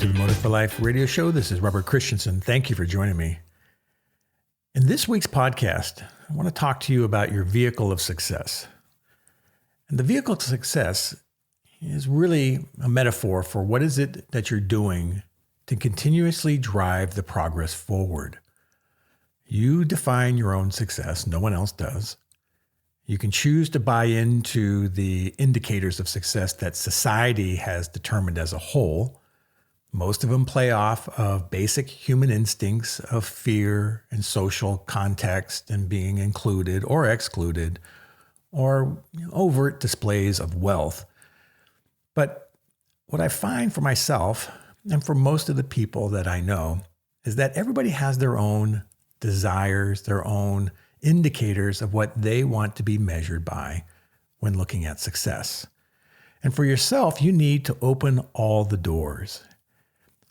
to the Motive for Life radio show. This is Robert Christensen. Thank you for joining me. In this week's podcast, I want to talk to you about your vehicle of success. And the vehicle of success is really a metaphor for what is it that you're doing to continuously drive the progress forward. You define your own success. No one else does. You can choose to buy into the indicators of success that society has determined as a whole. Most of them play off of basic human instincts of fear and social context and being included or excluded, or overt displays of wealth. But what I find for myself and for most of the people that I know is that everybody has their own desires, their own indicators of what they want to be measured by when looking at success. And for yourself, you need to open all the doors.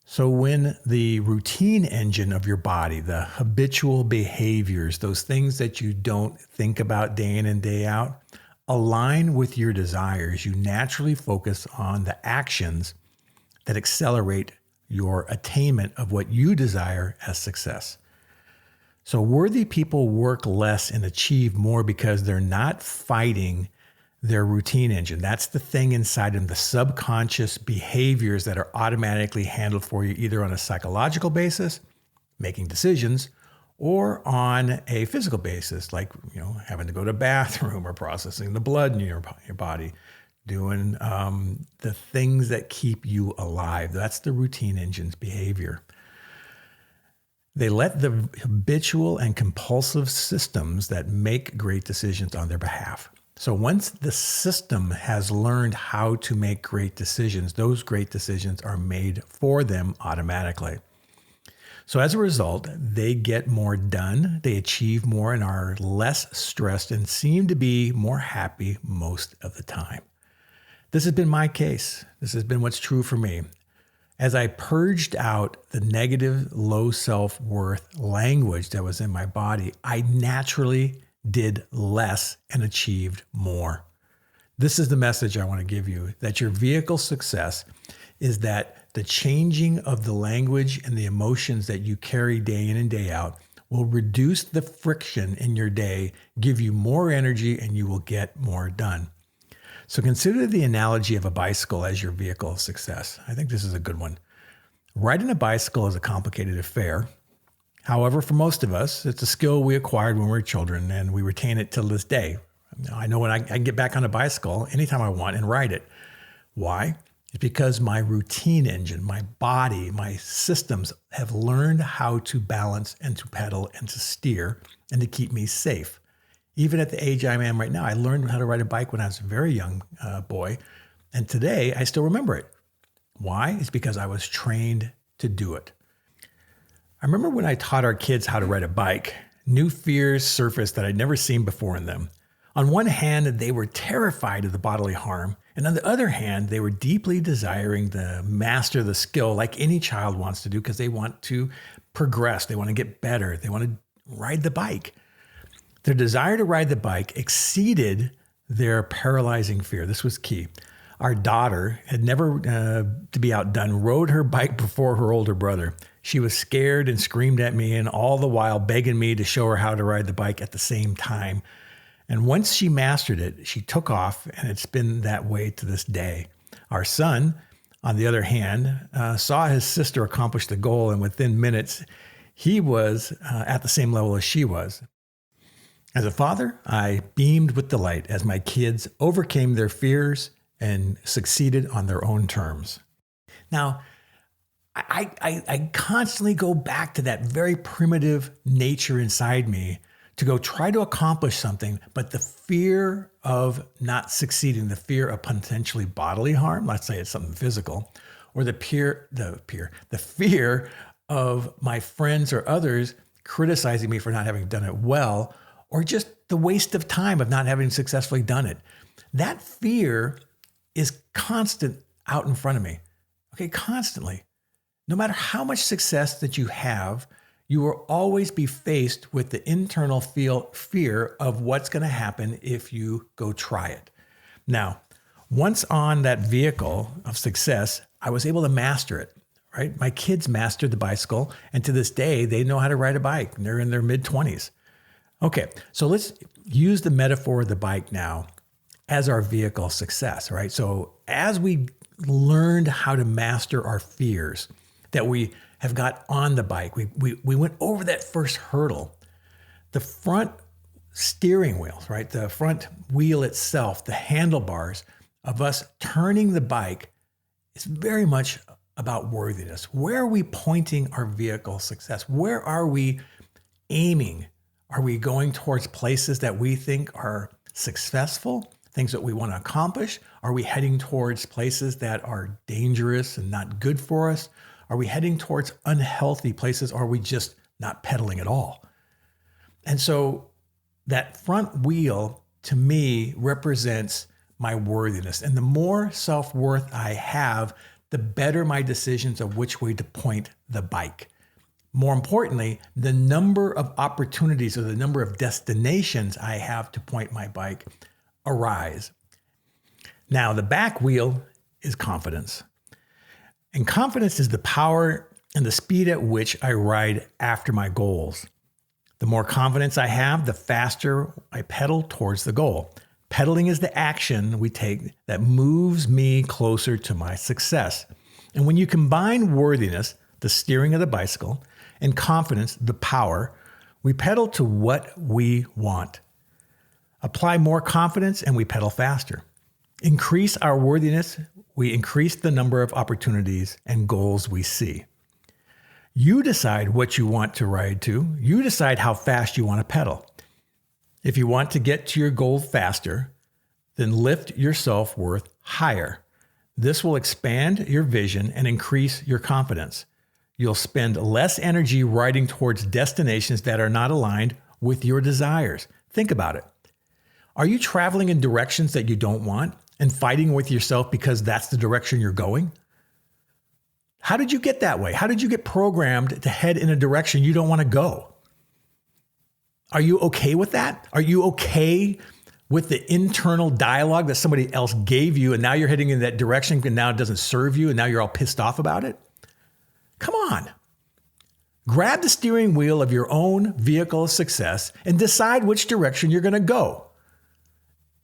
So when the routine engine of your body, the habitual behaviors, those things that you don't think about day in and day out, align with your desires, you naturally focus on the actions that accelerate your attainment of what you desire as success. So worthy people work less and achieve more because they're not fighting their routine engine. That's the thing inside them, the subconscious behaviors that are automatically handled for you, either on a psychological basis, making decisions, or on a physical basis, like having to go to the bathroom or processing the blood in your body, doing the things that keep you alive. That's the routine engine's behavior. They let the habitual and compulsive systems that make great decisions on their behalf. So once the system has learned how to make great decisions, those great decisions are made for them automatically. So as a result, they get more done, they achieve more and are less stressed and seem to be more happy most of the time. This has been my case. This has been what's true for me. As I purged out the negative, low self-worth language that was in my body, I naturally did less and achieved more. This is the message I want to give you, that your vehicle success is that the changing of the language and the emotions that you carry day in and day out will reduce the friction in your day, give you more energy, and you will get more done. So consider the analogy of a bicycle as your vehicle of success. I think this is a good one. Riding a bicycle is a complicated affair. However, for most of us, it's a skill we acquired when we were children, and we retain it till this day. I know when I can get back on a bicycle anytime I want and ride it. Why? It's because my routine engine, my body, my systems have learned how to balance and to pedal and to steer and to keep me safe. Even at the age I am right now, I learned how to ride a bike when I was a very young boy, and today I still remember it. Why? It's because I was trained to do it. I remember when I taught our kids how to ride a bike, new fears surfaced that I'd never seen before in them. On one hand, they were terrified of the bodily harm, and on the other hand, they were deeply desiring to master the skill like any child wants to do because they want to progress, they want to get better, they want to ride the bike. Their desire to ride the bike exceeded their paralyzing fear. This was key. Our daughter had never, to be outdone, rode her bike before her older brother. She was scared and screamed at me, and all the while begging me to show her how to ride the bike at the same time. And once she mastered it, she took off, and it's been that way to this day. Our son, on the other hand, saw his sister accomplish the goal, and within minutes, he was at the same level as she was. As a father, I beamed with delight as my kids overcame their fears and succeeded on their own terms. Now, I constantly go back to that very primitive nature inside me to go try to accomplish something, but the fear of not succeeding, the fear of potentially bodily harm, let's say it's something physical, or the fear of my friends or others criticizing me for not having done it well, or just the waste of time of not having successfully done it. That fear is constant out in front of me, okay, constantly. No matter how much success that you have, you will always be faced with the internal fear of what's going to happen if you go try it. Now, once on that vehicle of success, I was able to master it, right? My kids mastered the bicycle, and to this day, they know how to ride a bike. They're in their mid-20s. Okay, so let's use the metaphor of the bike now as our vehicle of success, right? So as we learned how to master our fears that we have got on the bike, we went over that first hurdle. The front steering wheels, right? The front wheel itself, the handlebars of us turning the bike is very much about worthiness. Where are we pointing our vehicle success? Where are we aiming? Are we going towards places that we think are successful, things that we want to accomplish? Are we heading towards places that are dangerous and not good for us? Are we heading towards unhealthy places? Or are we just not pedaling at all? And so that front wheel to me represents my worthiness. And the more self-worth I have, the better my decisions of which way to point the bike. More importantly, the number of opportunities or the number of destinations I have to point my bike arise. Now, the back wheel is confidence. And confidence is the power and the speed at which I ride after my goals. The more confidence I have, the faster I pedal towards the goal. Pedaling is the action we take that moves me closer to my success. And when you combine worthiness, the steering of the bicycle, and confidence, the power, we pedal to what we want. Apply more confidence and we pedal faster. Increase our worthiness, we increase the number of opportunities and goals we see. You decide what you want to ride to. You decide how fast you want to pedal. If you want to get to your goal faster, then lift your self-worth higher. This will expand your vision and increase your confidence. You'll spend less energy riding towards destinations that are not aligned with your desires. Think about it. Are you traveling in directions that you don't want and fighting with yourself because that's the direction you're going? How did you get that way? How did you get programmed to head in a direction you don't want to go? Are you okay with that? Are you okay with the internal dialogue that somebody else gave you and now you're heading in that direction and now it doesn't serve you and now you're all pissed off about it? Come on. Grab the steering wheel of your own vehicle of success and decide which direction you're going to go.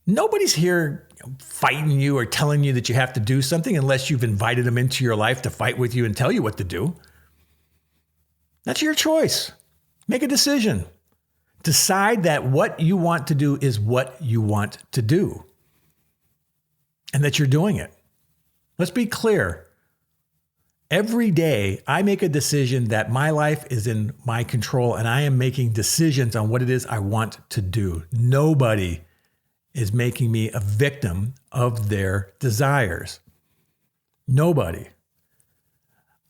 Nobody's here fighting you or telling you that you have to do something unless you've invited them into your life to fight with you and tell you what to do. That's your choice. Make a decision. Decide that what you want to do is what you want to do and that you're doing it. Let's be clear. Every day, I make a decision that my life is in my control and I am making decisions on what it is I want to do. Nobody is making me a victim of their desires. Nobody.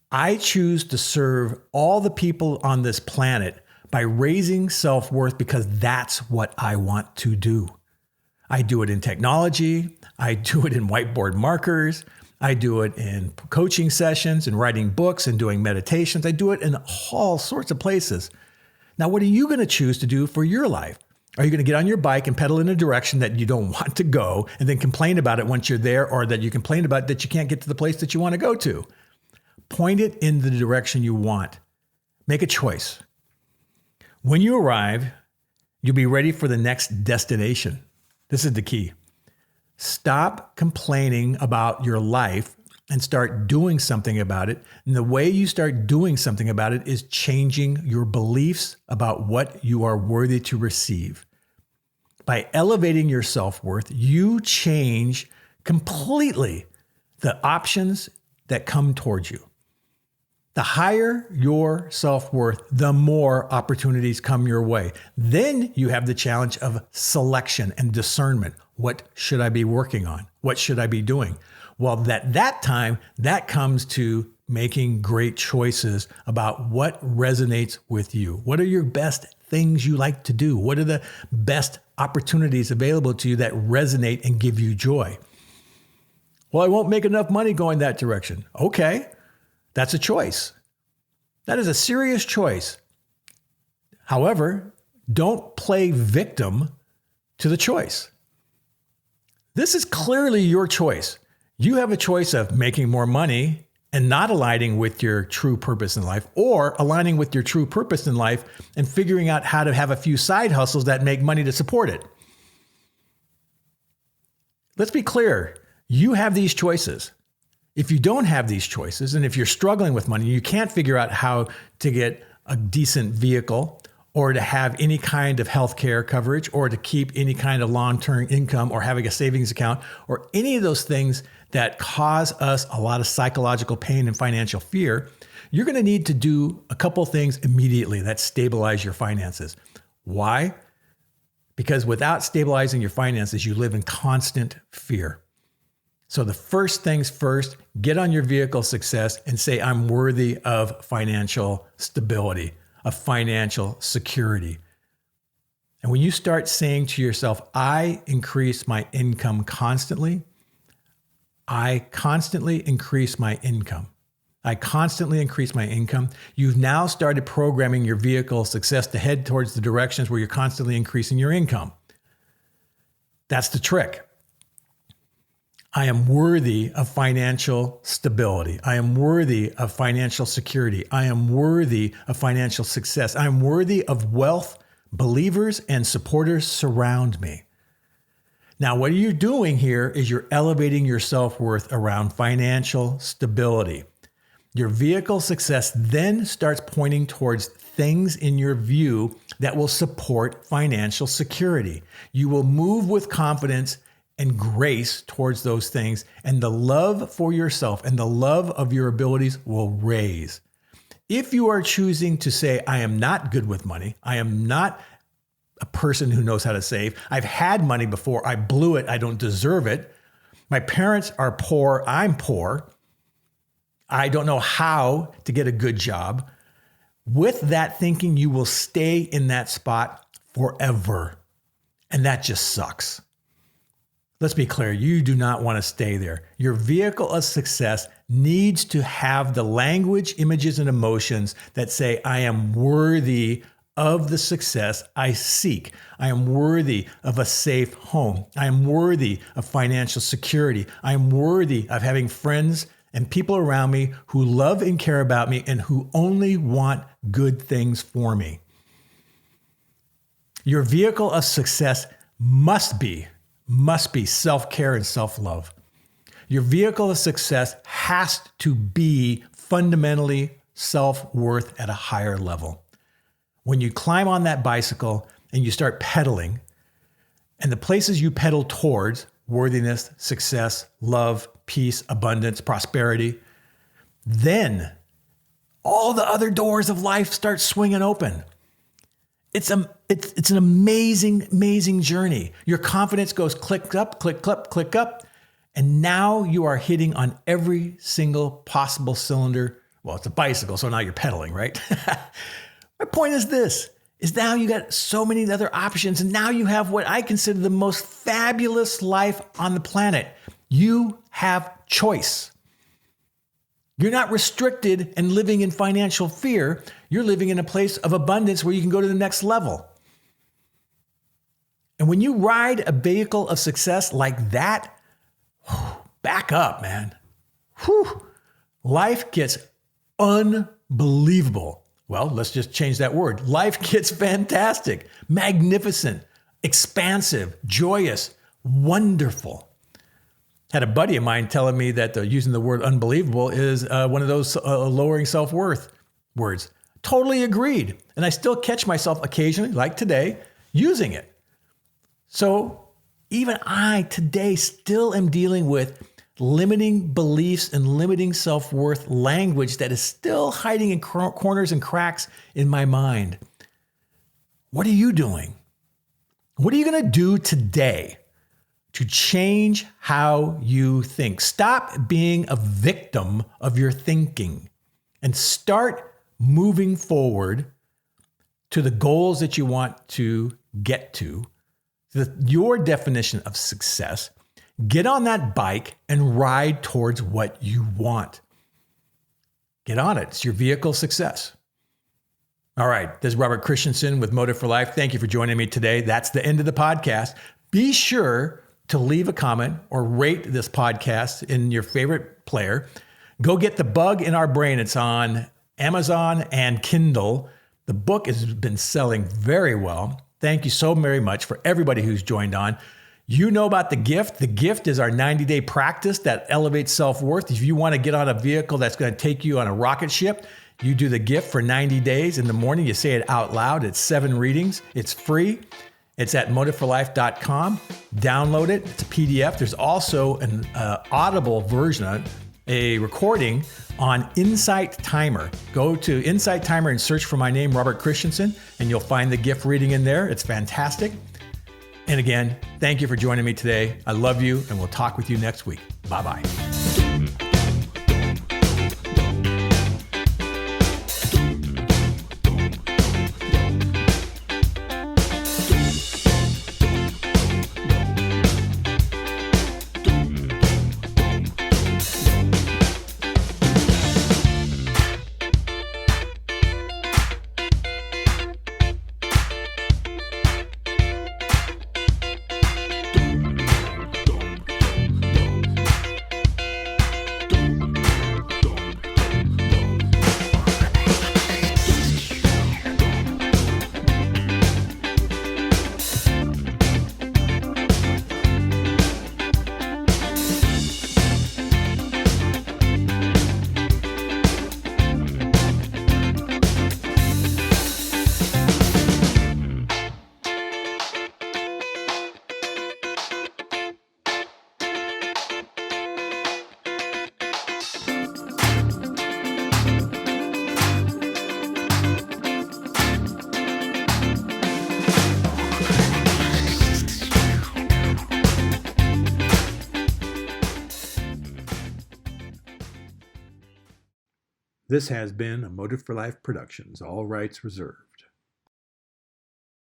I choose to serve all the people on this planet by raising self-worth because that's what I want to do. I do it in technology. I do it in whiteboard markers. I do it in coaching sessions and writing books and doing meditations. I do it in all sorts of places. Now, what are you going to choose to do for your life? Are you going to get on your bike and pedal in a direction that you don't want to go and then complain about it once you're there, or that you complain about that you can't get to the place that you want to go to? Point it in the direction you want. Make a choice. When you arrive, you'll be ready for the next destination. This is the key. Stop complaining about your life and start doing something about it. And the way you start doing something about it is changing your beliefs about what you are worthy to receive. By elevating your self-worth, you change completely the options that come towards you. The higher your self-worth, the more opportunities come your way. Then you have the challenge of selection and discernment. What should I be working on? What should I be doing? Well, at that time, that comes to making great choices about what resonates with you. What are your best things you like to do? What are the best opportunities available to you that resonate and give you joy? Well, I won't make enough money going that direction. Okay. That's a choice. That is a serious choice. However, don't play victim to the choice. This is clearly your choice. You have a choice of making more money and not aligning with your true purpose in life, or aligning with your true purpose in life and figuring out how to have a few side hustles that make money to support it. Let's be clear. You have these choices. If you don't have these choices, and if you're struggling with money, you can't figure out how to get a decent vehicle or to have any kind of healthcare coverage or to keep any kind of long-term income or having a savings account or any of those things that cause us a lot of psychological pain and financial fear, you're going to need to do a couple things immediately that stabilize your finances. Why? Because without stabilizing your finances, you live in constant fear. So the first things first, get on your vehicle success and say, I'm worthy of financial stability, of financial security. And when you start saying to yourself, I increase my income constantly, I constantly increase my income. I constantly increase my income. You've now started programming your vehicle success to head towards the directions where you're constantly increasing your income. That's the trick. I am worthy of financial stability. I am worthy of financial security. I am worthy of financial success. I am worthy of wealth. Believers and supporters surround me. Now, what you're doing here is you're elevating your self-worth around financial stability. Your vehicle success then starts pointing towards things in your view that will support financial security. You will move with confidence and grace towards those things, and the love for yourself and the love of your abilities will raise. If you are choosing to say, I am not good with money, I am not a person who knows how to save, I've had money before, I blew it, I don't deserve it, my parents are poor, I'm poor, I don't know how to get a good job. With that thinking, you will stay in that spot forever. And that just sucks. Let's be clear, you do not want to stay there. Your vehicle of success needs to have the language, images, and emotions that say, I am worthy of the success I seek. I am worthy of a safe home. I am worthy of financial security. I am worthy of having friends and people around me who love and care about me and who only want good things for me. Your vehicle of success must be self-care and self-love. Your vehicle of success has to be fundamentally self-worth at a higher level. When you climb on that bicycle and you start pedaling, and the places you pedal towards, worthiness, success, love, peace, abundance, prosperity, then all the other doors of life start swinging open. It's an amazing, amazing journey. Your confidence goes click up, click up, click up. And now you are hitting on every single possible cylinder. Well, it's a bicycle, so now you're pedaling, right? My point is this, is now you got so many other options. And now you have what I consider the most fabulous life on the planet. You have choice. You're not restricted and living in financial fear. You're living in a place of abundance where you can go to the next level. And when you ride a vehicle of success like that, back up, man. Life gets unbelievable. Well, let's just change that word. Life gets fantastic, magnificent, expansive, joyous, wonderful. Had a buddy of mine telling me that using the word unbelievable is one of those lowering self-worth words. Totally agreed. And I still catch myself occasionally, like today, using it. So even I today still am dealing with limiting beliefs and limiting self-worth language that is still hiding in corners and cracks in my mind. What are you doing? What are you going to do today to change how you think? Stop being a victim of your thinking and start moving forward to the goals that you want to get to, your definition of success. Get on that bike and ride towards what you want. Get on it. It's your vehicle success. All right. This is Robert Christensen with Motive for Life. Thank you for joining me today. That's the end of the podcast. Be sure to leave a comment or rate this podcast in your favorite player. Go get The Bug in Our Brain. It's on Amazon and Kindle. The book has been selling very well. Thank you so very much for everybody who's joined on. You know about The Gift. The Gift is our 90-day practice that elevates self-worth. If you want to get on a vehicle that's going to take you on a rocket ship, you do The Gift for 90 days. In the morning, you say it out loud. It's 7 readings. It's free. It's at motiveforlife.com. Download it. It's a PDF. There's also an audible version, a recording on Insight Timer. Go to Insight Timer and search for my name, Robert Christensen, and you'll find the gift reading in there. It's fantastic. And again, thank you for joining me today. I love you, and we'll talk with you next week. Bye-bye. This has been a Motive for Life Productions, all rights reserved.